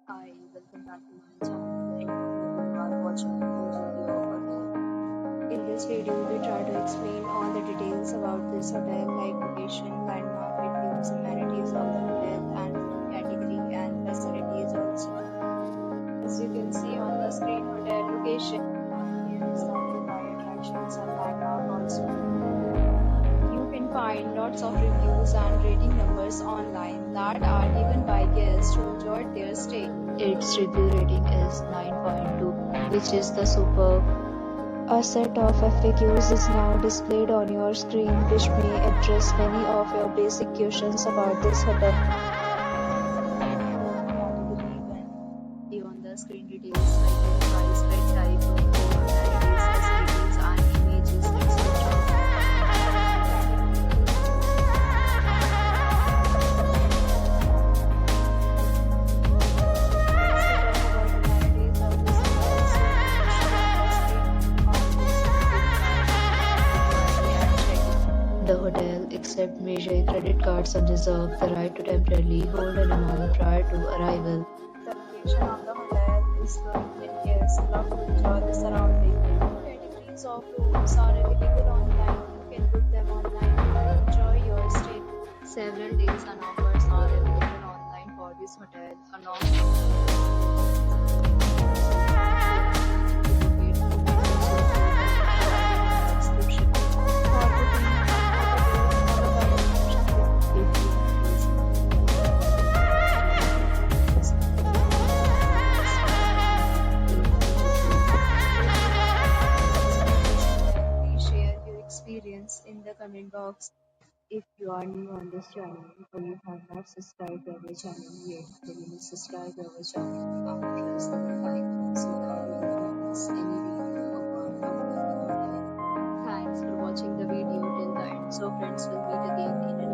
Hi, welcome back to my channel. And you are watching a full video again. In this video, we try to explain all the details about this hotel, like location, landmark, reviews, amenities of the hotel, and room category and facilities also. As you can see on the screen, hotel location. Here is the nearby attractions and landmark also. You can find lots of reviews and rating numbers online that are given by guests who enjoyed their stay. Its review rating is 9.2, which is the superb. A set of FAQs is now displayed on your screen, which may address many of your basic questions about this hotel. Category 1. The on the screen details like the price, bed type, room code, amenities, facilities, and images, etc. The hotel accepts major credit cards and reserves the right to temporarily hold an amount prior to arrival. The location of the hotel is good and guests love to enjoy the surrounding. Categories of rooms are available online. You can book them online and enjoy your stay. Several deals and offers are available online for this hotel along share your experience in the comment box. If you are new on this channel or you have not subscribed to our channel yet, then you must subscribe to our channel and press the bell icon so that you don't miss any video of our upcoming content. Thanks for watching the video till the end. So friends, will meet again in